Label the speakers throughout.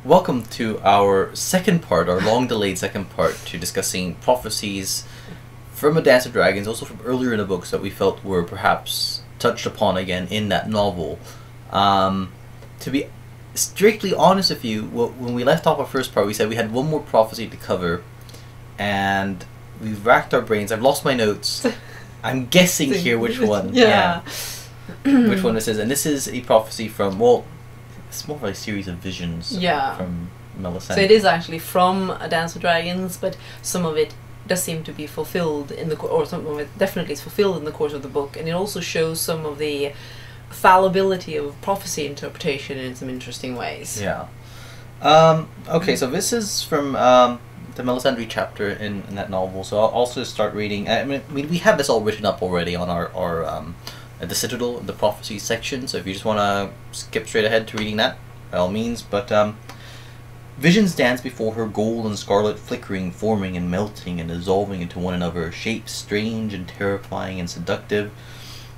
Speaker 1: welcome to our second part, our long-delayed second part, to discussing prophecies from A Dance of Dragons, also from earlier in the books that we felt were perhaps touched upon again in that novel. To be strictly honest with you, when we left off our first part, we said we had one more prophecy to cover, and we've racked our brains. I've lost my notes. I'm guessing here which one.
Speaker 2: Yeah.
Speaker 1: Which one this is. And this is a prophecy from, well, it's more of a series of visions from Melisandre.
Speaker 2: So it is actually from A Dance of Dragons, but some of it does seem to be fulfilled in the or some of it definitely is fulfilled in the course of the book, and it also shows some of the fallibility of prophecy interpretation in some interesting ways.
Speaker 1: Yeah. Okay, so this is from the Melisandre chapter in that novel. So I'll also start reading. I mean, we have this all written up already on our at the Citadel, the Prophecies section. So if you just want to skip straight ahead to reading that, by all means. But visions dance before her, gold and scarlet flickering, forming and melting and dissolving into one another, shapes strange and terrifying and seductive.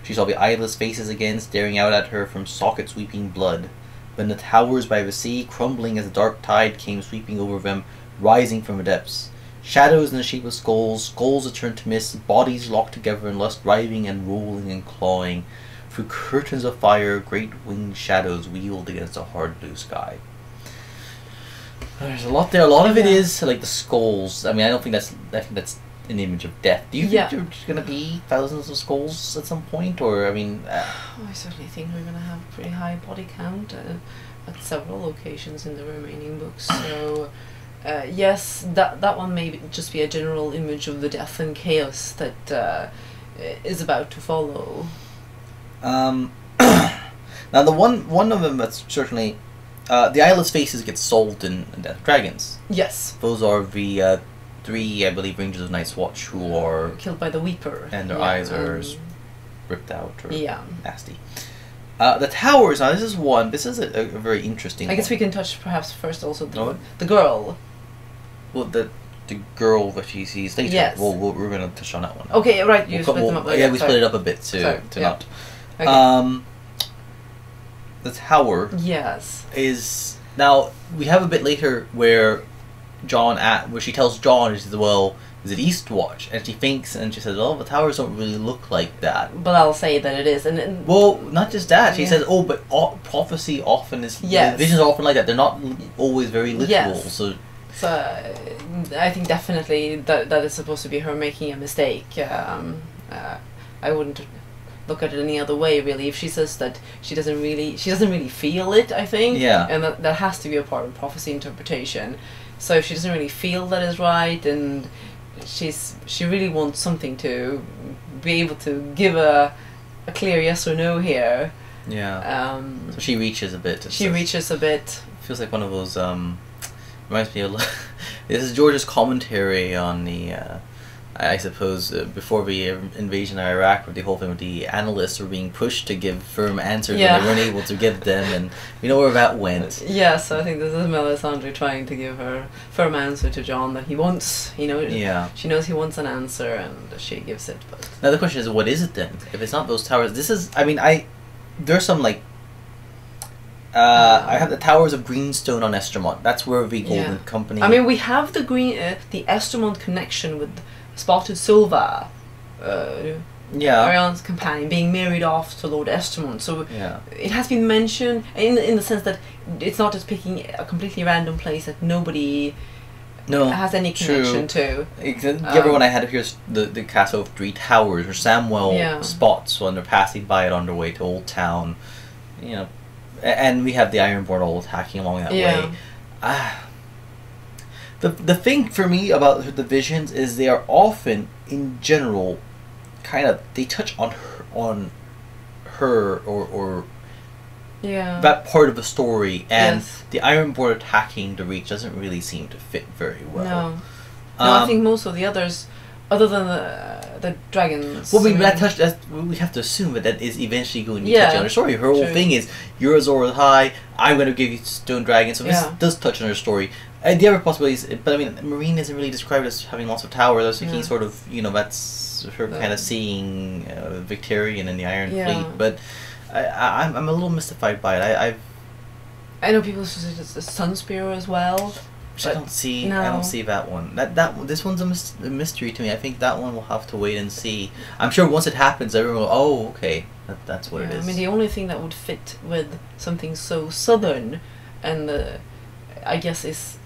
Speaker 1: She saw the eyeless faces again, staring out at her from sockets weeping blood. When the towers by the sea, crumbling as the dark tide came sweeping over them, rising from the depths. Shadows in the shape of skulls, skulls that turned to mist, bodies locked together in lust, writhing and rolling and clawing. Through curtains of fire, great winged shadows wheeled against a hard blue sky. There's a lot there. A lot of it is like the skulls. I mean, I think that's an image of death. Do you think there's going to be thousands of skulls at some point, or I mean?
Speaker 2: I certainly think we're going to have a pretty high body count at several locations in the remaining books. So. Yes, that one may just be a general image of the death and chaos that is about to follow.
Speaker 1: Now, the one of them that's certainly the eyeless faces get solved in Death of Dragons.
Speaker 2: Yes,
Speaker 1: those are the three, I believe, Rangers of Night's Watch who are
Speaker 2: killed by the Weeper,
Speaker 1: and their eyes are ripped out or nasty. The towers. Now, this is one. This is a very interesting.
Speaker 2: I guess we can touch perhaps first also the girl.
Speaker 1: Well, the girl that she sees later.
Speaker 2: Yes.
Speaker 1: Well, we're going to touch on that one.
Speaker 2: Okay, right. You split them up.
Speaker 1: Yeah, we split it up a bit to not. Okay. The tower.
Speaker 2: Yes.
Speaker 1: Is now we have a bit later where where she tells Jon, she says, "Well, is it Eastwatch?" And she thinks, and she says, "Oh, the towers don't really look like that."
Speaker 2: But I'll say that it is, and
Speaker 1: well, not just that. She says, "Oh, but prophecy often is visions are often like that. They're not always very literal."
Speaker 2: Yes. So I think definitely that is supposed to be her making a mistake. I wouldn't look at it any other way, really. If she says that she doesn't really feel it, I think, and that has to be a part of prophecy interpretation. So if she doesn't really feel that is right, and she really wants something to be able to give a clear yes or no here.
Speaker 1: Yeah. So she reaches a bit.
Speaker 2: Reaches a bit.
Speaker 1: Feels like one of those. Reminds me of. This is George's commentary on the. I suppose before the invasion of Iraq, with the whole thing with the analysts were being pushed to give firm answers and they weren't able to give them, and we know where that went.
Speaker 2: Yes, I think this is Melisandre trying to give her firm answer to Jon that he wants. She knows he wants an answer, and she gives it. But
Speaker 1: now the question is, what is it then? If it's not those towers, this is. I mean, there's some like. I have the Towers of Greenstone on Estremont. That's where the Golden Company.
Speaker 2: I mean, we have the the Estremont connection with Spotted Silva, Ariane's companion, being married off to Lord Estremont. So it has been mentioned in the sense that it's not just picking a completely random place that nobody has any connection to.
Speaker 1: The other one I had here's the Castle of Three Towers, or Samwell spots when they're passing by it on their way to Old Town. And we have the Ironborn all attacking along that way. The thing for me about the visions is they are often, in general, they touch on her or that part of the story, and the Ironborn attacking the Reach doesn't really seem to fit very well.
Speaker 2: No, I think most of the others, other than the dragons.
Speaker 1: Well, we have to assume that is eventually going to touch on her story. Her whole thing is, you're Azor Ahai, I'm going to give you stone dragons. So this does touch on her story. The other possibilities, but I mean, Marine isn't really described as having lots of towers. I was thinking sort of, that's her kind of seeing Victorian in the Iron Fleet. But I'm a little mystified by it.
Speaker 2: I know people say it's the Sun Spear as well.
Speaker 1: Which I don't see.
Speaker 2: no.
Speaker 1: I don't see that one. This one's a mystery to me. I think that one we'll have to wait and see. I'm sure once it happens, everyone will. Oh, okay, that's what it is.
Speaker 2: I mean, the only thing that would fit with something so southern, and I guess is,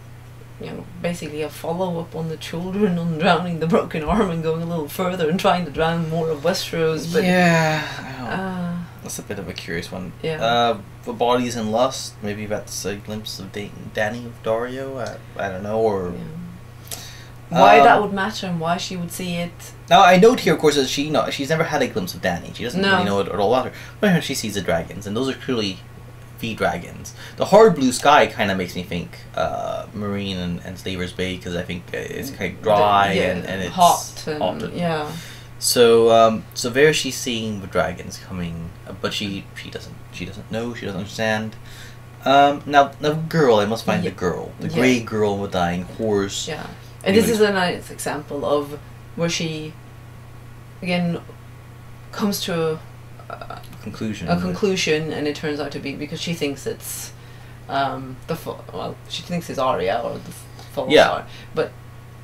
Speaker 2: basically a follow up on the children on drowning the broken arm and going a little further and trying to drown more of Westeros. But
Speaker 1: yeah, that's a bit of a curious one.
Speaker 2: Yeah.
Speaker 1: The Bodies and Lust. Maybe that's a glimpse of Dany of Dario. I don't know, or.
Speaker 2: Yeah. Why that would matter and why she would see it.
Speaker 1: Now I note here, of course, that she's never had a glimpse of Dany. She doesn't really know it at all about her. But she sees the dragons, and those are clearly the dragons. The hard blue sky kind of makes me think Marine and Slaver's Bay, because I think it's kind of dry and it's
Speaker 2: hot. And, yeah.
Speaker 1: So there she's seeing the dragons coming, but she doesn't know, she doesn't understand. Now girl, I must find the girl, the grey girl with dying horse.
Speaker 2: Yeah, and this is a nice example of where she, again, comes to a conclusion, and it turns out to be because she thinks it's she thinks it's Arya or the false Arya, but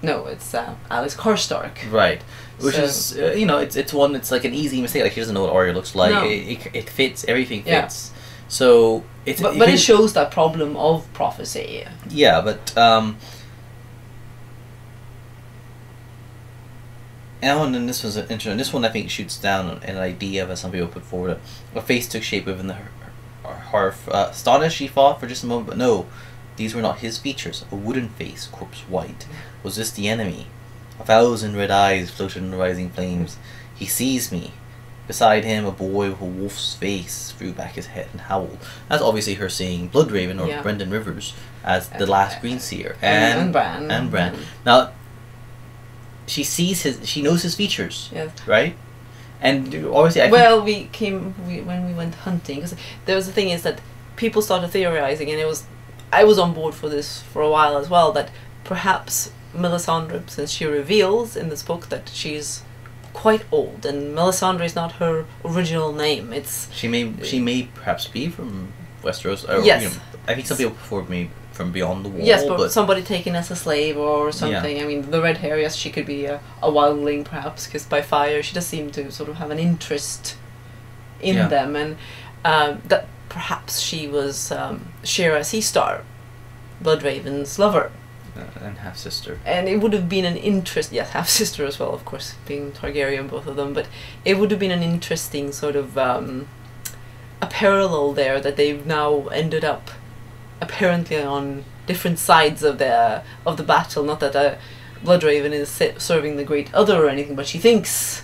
Speaker 2: no, it's Alice Karstark.
Speaker 1: Right. Which is, it's like an easy mistake. Like, she doesn't know what Arya looks like.
Speaker 2: No.
Speaker 1: It fits, everything fits. Yeah. So, it's...
Speaker 2: But it shows that problem of prophecy.
Speaker 1: Yeah, but, and then this was interesting. This one, I think, shoots down an idea that some people put forward. A face took shape within the hearth. Astonished, she thought for just a moment, but no. These were not his features. A wooden face, corpse white. Was this the enemy? 1,000 red eyes floated in the rising flames. He sees me. Beside him, a boy with a wolf's face threw back his head and howled. That's obviously her seeing Bloodraven or Brendan Rivers as the last Greenseer. And Bran. Now, she knows his features. Yes. Right? And obviously
Speaker 2: when we went hunting, because there was the thing is that people started theorizing, and I was on board for this for a while as well, that perhaps Melisandre, since she reveals in this book that she's quite old, and Melisandre is not her original name. She may perhaps be from Westeros. Yes.
Speaker 1: I think some people before me from beyond the wall.
Speaker 2: Yes, but somebody taken as a slave or something. Yeah. I mean, the red hair, yes, she could be a wildling perhaps, because by fire she does seem to sort of have an interest in them, and that perhaps she was Shira Seastar, Bloodraven's lover.
Speaker 1: And half-sister.
Speaker 2: And it would have been an half-sister as well, of course, being Targaryen, both of them, but it would have been an interesting sort of a parallel there, that they've now ended up apparently on different sides of the battle. Not that Bloodraven is serving the Great Other or anything, but she thinks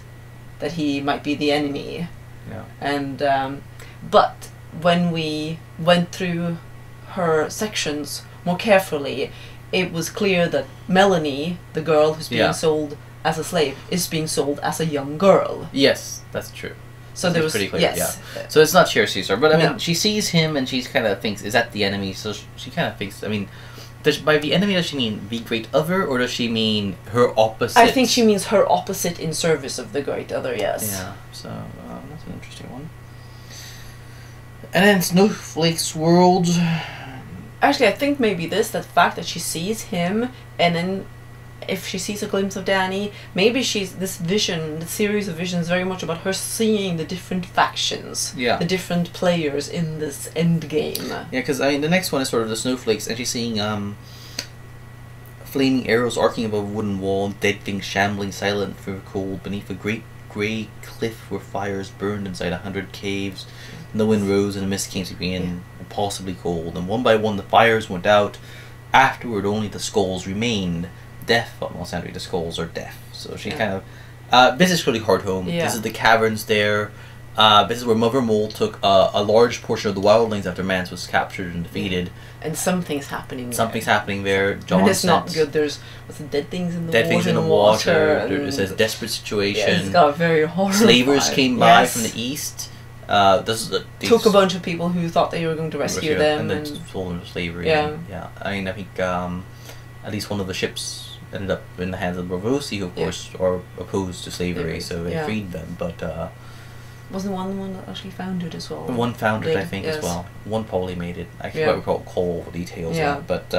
Speaker 2: that he might be the enemy.
Speaker 1: Yeah.
Speaker 2: And but when we went through her sections more carefully, it was clear that Melanie, the girl who's being sold as a slave, is being sold as a young girl.
Speaker 1: Yes, that's true.
Speaker 2: So there was
Speaker 1: pretty clear. Yes. Yeah. So it's not Shira Caesar, but I mean, she sees him and she kind of thinks, "Is that the enemy?" So she kind of thinks. I mean, by the enemy, does she mean the Great Other, or does she mean her opposite?
Speaker 2: I think she means her opposite in service of the Great Other. Yes.
Speaker 1: Yeah. So that's an interesting one. And then Snowflake's world.
Speaker 2: Actually, I think maybe the fact that she sees him, and then if she sees a glimpse of Dany, maybe this series of visions, very much about her seeing the different factions, the different players in this end game.
Speaker 1: Yeah, because I mean, the next one is sort of the snowflakes, and she's seeing flaming arrows arcing above a wooden wall, dead things shambling silent through the cold beneath a great grey cliff where fires burned inside 100 caves. And the wind rose and the mist came sweeping in, impossibly cold, and one by one the fires went out. Afterward only the skulls remained. Death, thought Melisandre, the skulls are death. So she kind of... this is really Hardhome. Yeah. This is the caverns there. This is where Mother Mole took a large portion of the wildlings after Mance was captured and defeated.
Speaker 2: And something's happening
Speaker 1: there.
Speaker 2: Jon and it's not good. There's dead things in the water.
Speaker 1: Dead things in the water. There's a desperate situation.
Speaker 2: Yeah, it's got very horrible.
Speaker 1: Slavers came by from the east.
Speaker 2: Took a bunch of people who thought they were going to rescue them
Speaker 1: and then sold them into slavery. Yeah. I mean, I think at least one of the ships ended up in the hands of the Braavosi, who of course are opposed to slavery, so they freed them. But
Speaker 2: wasn't one that actually found it as well?
Speaker 1: One found it, I
Speaker 2: Did,
Speaker 1: think,
Speaker 2: yes.
Speaker 1: as well. One probably made it. I can't
Speaker 2: Yeah.
Speaker 1: recall all the details
Speaker 2: Yeah.
Speaker 1: of it, but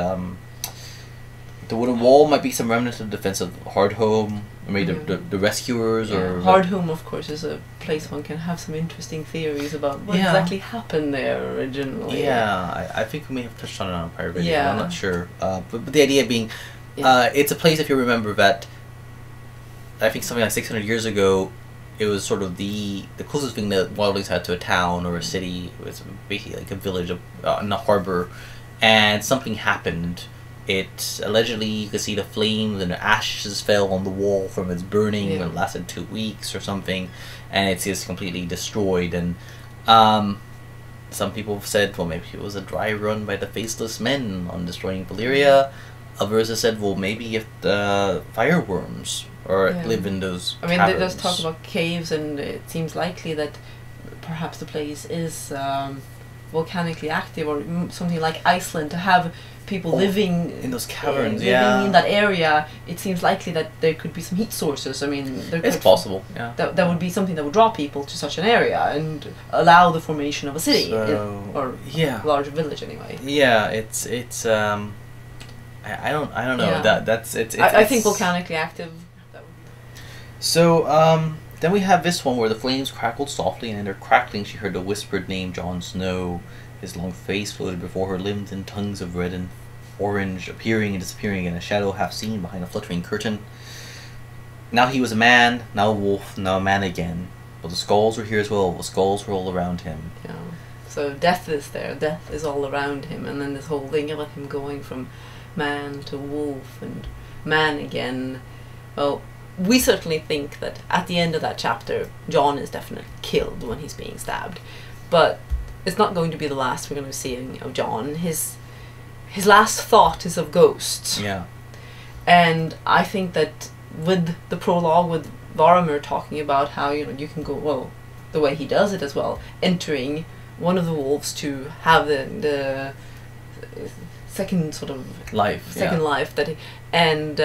Speaker 1: the wooden wall might be some remnants of the defense of Hardhome, or maybe the rescuers, or
Speaker 2: Hardhome, of course, is a place one can have some interesting theories about what exactly happened there originally.
Speaker 1: Yeah, I think we may have touched on it on a prior video.
Speaker 2: Yeah.
Speaker 1: I'm not sure, but the idea being, it's a place, if you remember, that I think something like 600 years ago, it was sort of the closest thing that wildlings had to a town or a city. It was basically like a village in a harbor, and something happened. It allegedly, you could see the flames and the ashes fell on the wall from its burning. It lasted 2 weeks or something, and it's just completely destroyed. And some people have said, well, maybe it was a dry run by the faceless men on destroying Valyria. Others have said, well, maybe if the fireworms live in those caverns.
Speaker 2: I mean, they just talk about caves, and it seems likely that perhaps the place is volcanically active, or something like Iceland, to have people living
Speaker 1: in those caverns,
Speaker 2: living in that area. It seems likely that there could be some heat sources. I mean,
Speaker 1: it's possible. Yeah,
Speaker 2: that would be something that would draw people to such an area and allow the formation of a city, or a large village anyway.
Speaker 1: Yeah, it's I don't know.
Speaker 2: Yeah. I think volcanically active.
Speaker 1: So then we have this one where the flames crackled softly, and in their crackling she heard the whispered name Jon Snow. His long face floated before her, limbs in tongues of red and orange, appearing and disappearing in a shadow half seen behind a fluttering curtain. Now he was a man, now a wolf, now a man again. But the skulls were here as well. The skulls were all around him.
Speaker 2: Yeah. So death is there. Death is all around him, and then this whole thing about him going from man to wolf and man again. Well, we certainly think that at the end of that chapter, Jon is definitely killed when he's being stabbed, but it's not going to be the last we're going to see of Jon. His last thought is of ghosts.
Speaker 1: Yeah.
Speaker 2: And I think that with the prologue, with Varamir talking about how, you can go, well, the way he does it as well, entering one of the wolves to have the second sort of
Speaker 1: life,
Speaker 2: that, and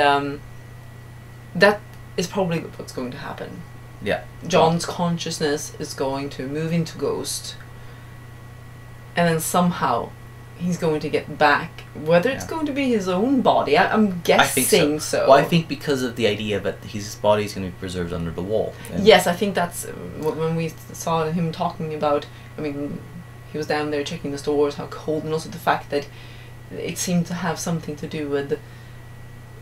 Speaker 2: that is probably what's going to happen.
Speaker 1: Yeah.
Speaker 2: Jon's consciousness is going to move into ghost, and then somehow he's going to get back. Whether it's going to be his own body, I'm guessing
Speaker 1: I think
Speaker 2: so.
Speaker 1: Well, I think because of the idea that his body's going to be preserved under the wall.
Speaker 2: Yes, I think that's when we saw him talking about. I mean, he was down there checking the stores, how cold, and also the fact that it seemed to have something to do with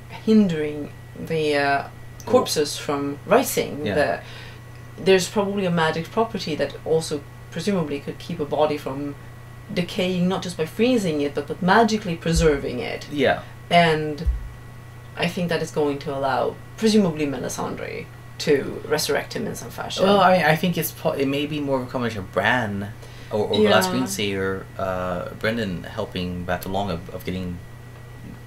Speaker 2: hindering the corpses from rising.
Speaker 1: Yeah.
Speaker 2: There's probably a magic property that also presumably could keep a body from decaying, not just by freezing it, but magically preserving it.
Speaker 1: Yeah.
Speaker 2: And I think that is going to allow, presumably, Melisandre to resurrect him in some fashion.
Speaker 1: Well, I think it may be more of a combination of Bran or the last Greenseer, Brendan helping back along of getting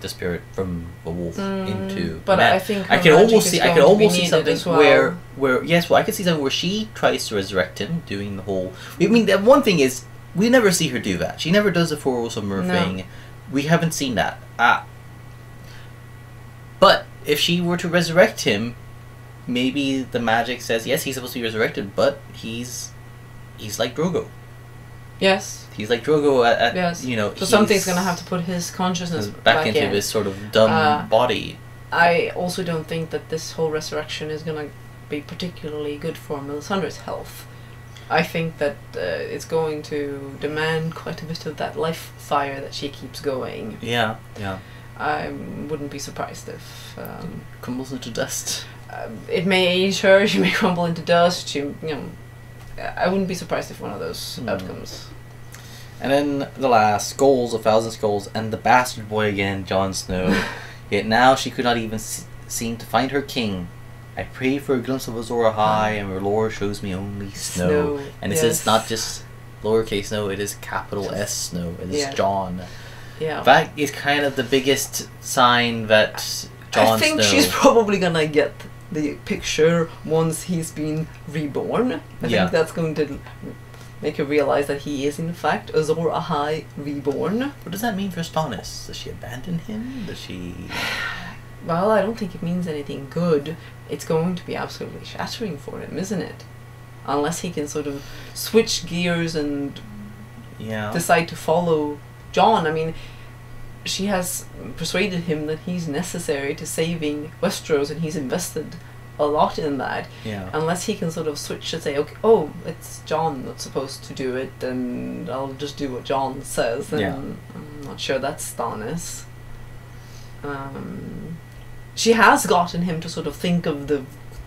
Speaker 1: the spirit from the wolf into.
Speaker 2: But
Speaker 1: man.
Speaker 2: I think
Speaker 1: I could almost see something
Speaker 2: well.
Speaker 1: where yes, well, I could see something where she tries to resurrect him, doing the whole. I mean, the one thing is we never see her do that. She never does the Four Rules of Myr thing. We haven't seen that. But if she were to resurrect him, maybe the magic says yes, he's supposed to be resurrected, but he's like Drogo.
Speaker 2: Yes.
Speaker 1: He's like Drogo
Speaker 2: yes.
Speaker 1: So
Speaker 2: something's going to have to put his consciousness
Speaker 1: back into this sort of dumb body.
Speaker 2: I also don't think that this whole resurrection is going to be particularly good for Melisandre's health. I think that it's going to demand quite a bit of that life fire that she keeps going.
Speaker 1: Yeah.
Speaker 2: I wouldn't be surprised if
Speaker 1: crumbles into dust.
Speaker 2: It may age her. She may crumble into dust. I wouldn't be surprised if one of those outcomes.
Speaker 1: And then the last, skulls, 1,000 skulls, and the bastard boy again, Jon Snow. Yet now she could not even seem to find her king. I prayed for a glimpse of Azor Ahai, and her lore shows me only snow. And this is not just lowercase snow, it is capital S Snow. It is Jon.
Speaker 2: Yeah.
Speaker 1: That is kind of the biggest sign that Jon Snow...
Speaker 2: I think she's probably gonna get the picture once he's been reborn. I think that's going to make her realize that he is in fact Azor Ahai reborn.
Speaker 1: What does that mean for Stannis? Does she abandon him? Does she...
Speaker 2: Well, I don't think it means anything good. It's going to be absolutely shattering for him, isn't it? unless he can sort of switch gears and
Speaker 1: Yeah.
Speaker 2: decide to follow Jon. I mean, she has persuaded him that he's necessary to saving Westeros, and he's invested a lot in that.
Speaker 1: Yeah.
Speaker 2: Unless he can sort of switch and say, okay, oh, it's Jon that's supposed to do it, and I'll just do what Jon says. And
Speaker 1: Yeah.
Speaker 2: I'm not sure that's Stannis. She has gotten him to sort of think of the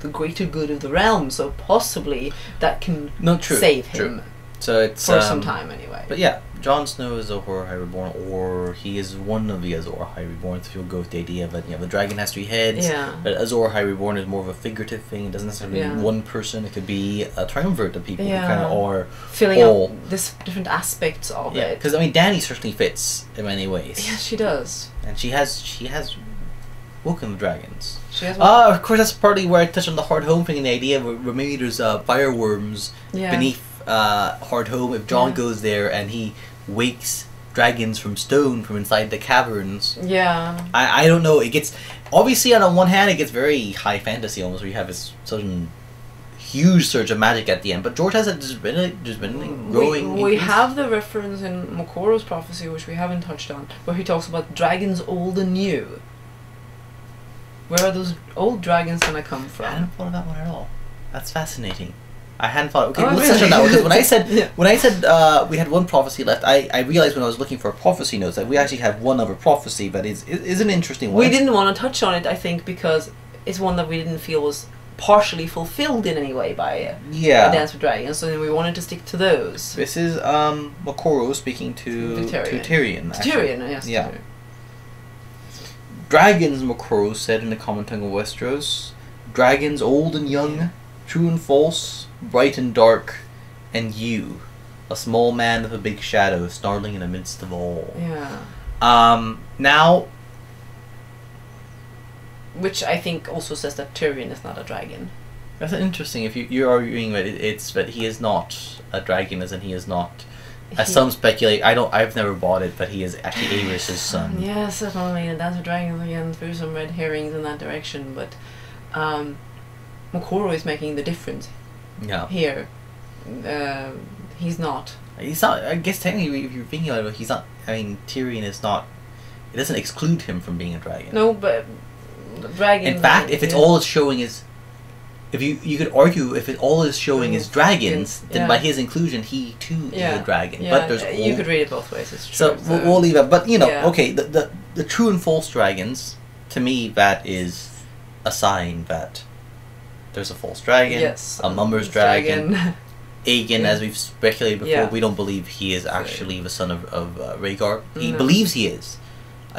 Speaker 2: greater good of the realm, so possibly that can save him.
Speaker 1: So it's
Speaker 2: for some time anyway.
Speaker 1: But yeah, Jon Snow is Azor Ahai reborn, or he is one of the Azor Ahai reborn. So you'll go with the idea that the dragon has 3 heads.
Speaker 2: Yeah.
Speaker 1: But Azor Ahai reborn is more of a figurative thing. It doesn't necessarily mean one person. It could be a triumvirate of people who kind of are
Speaker 2: filling up this different aspects of it.
Speaker 1: Because I mean, Dany certainly fits in many ways.
Speaker 2: Yes, she does.
Speaker 1: And she has woken the dragons.
Speaker 2: She has.
Speaker 1: Of course, that's partly where I touched on the Hardhome thing, and the idea where maybe there's fireworms beneath Hardhome. If Jon goes there and he wakes dragons from stone from inside the caverns.
Speaker 2: Yeah.
Speaker 1: I don't know. It gets, obviously on the one hand it gets very high fantasy almost, where you have this sudden huge surge of magic at the end. But George has just been growing.
Speaker 2: We have the reference in Moqorro's prophecy, which we haven't touched on, where he talks about dragons old and new. Where are those old dragons gonna come from?
Speaker 1: I hadn't thought of that one at all. That's fascinating. I hadn't thought. Okay,
Speaker 2: Oh,
Speaker 1: let's
Speaker 2: really?
Speaker 1: touch on that one, because when I said we had one prophecy left, I realized when I was looking for prophecy notes that we actually have one other prophecy, but is an interesting one.
Speaker 2: We didn't want to touch on it, I think, because it's one that we didn't feel was partially fulfilled in any way by Dance with Dragons, so then we wanted to stick to those.
Speaker 1: This is Moqorro speaking to Tyrion.
Speaker 2: Tyrion, yes.
Speaker 1: Yeah. Dragons, Moqorro said in the common tongue of Westeros. Dragons old and young, true and false, bright and dark, and you, a small man with a big shadow, snarling in the midst of all.
Speaker 2: Yeah.
Speaker 1: Now,
Speaker 2: which I think also says that Tyrion is not a dragon.
Speaker 1: that's interesting. If you're arguing that it's that he is not a dragon, as in he is not. As some speculate, I've never bought it, but he is actually Aerys' son.
Speaker 2: Yes, certainly, and Dance with Dragons again threw some red herrings in that direction, but Moqorro is making the difference.
Speaker 1: Yeah.
Speaker 2: Here, he's not.
Speaker 1: He's not. I guess technically, if you're thinking about it, he's not. I mean, Tyrion is not. It doesn't exclude him from being a dragon.
Speaker 2: No, but dragon.
Speaker 1: In fact, if it's all it's showing is, if you could argue if all it's showing is dragons, then by his inclusion, he too is a dragon.
Speaker 2: Yeah,
Speaker 1: but there's
Speaker 2: you could read it both ways. It's true.
Speaker 1: So we'll leave it. But okay, the true and false dragons, to me, that is a sign that there's a false dragon, a mummer's dragon. Aegon, as we've speculated before, we don't believe he is actually the son of Rhaegar. He believes he is.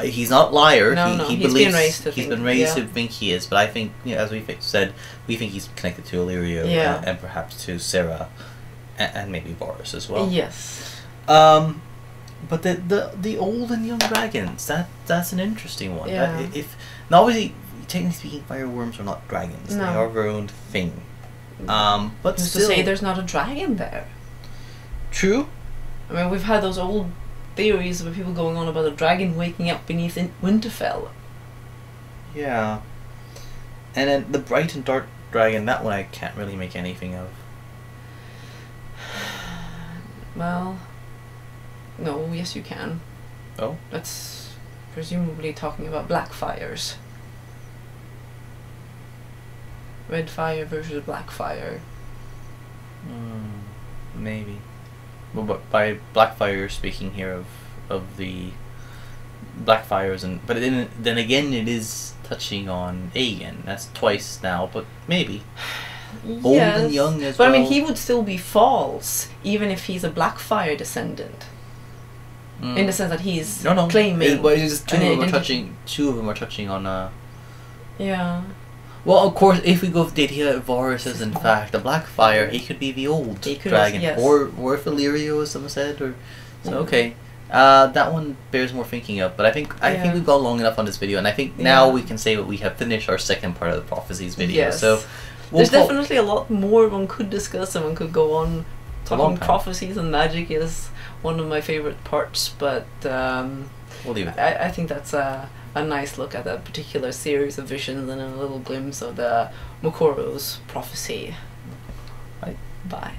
Speaker 1: He's not a liar. He believes he's been raised to think he is. But I think, as we said, we think he's connected to Illyrio and perhaps to Sarah, and maybe Varys as well.
Speaker 2: Yes.
Speaker 1: But the old and young dragons, that's an interesting one.
Speaker 2: Yeah.
Speaker 1: Now obviously, technically speaking, fireworms are not dragons.
Speaker 2: No.
Speaker 1: They are their own thing. But
Speaker 2: who's
Speaker 1: still,
Speaker 2: to say there's not a dragon there?
Speaker 1: True.
Speaker 2: I mean, we've had those old theories of people going on about a dragon waking up beneath Winterfell.
Speaker 1: Yeah. And then the bright and dark dragon, that one I can't really make anything of.
Speaker 2: Well, no, yes you can.
Speaker 1: Oh?
Speaker 2: That's presumably talking about black fires. Red fire versus black fire.
Speaker 1: Maybe. Well, but by black fire, you're speaking here of the black fires, but then again, it is touching on Aegon. That's twice now, but maybe.
Speaker 2: Yes.
Speaker 1: Old and young as well.
Speaker 2: But I mean, he would still be false, even if he's a black fire descendant. In the sense that he's claiming.
Speaker 1: But it's just two of them are touching on.
Speaker 2: Yeah.
Speaker 1: Well, of course, if we go with the idea that Varys is in fact a black fire, he could be the old dragon, or if Illyrio, as someone said, or okay. That one bears more thinking of, but I think we've gone long enough on this video, and I think now we can say that we have finished our second part of the Prophecies video.
Speaker 2: Yes.
Speaker 1: So
Speaker 2: there's definitely a lot more one could discuss, and one could go on talking prophecies and magic is one of my favorite parts, but
Speaker 1: we'll leave it.
Speaker 2: I think that's a nice look at that particular series of visions and a little glimpse of the Moqorro's prophecy. Bye.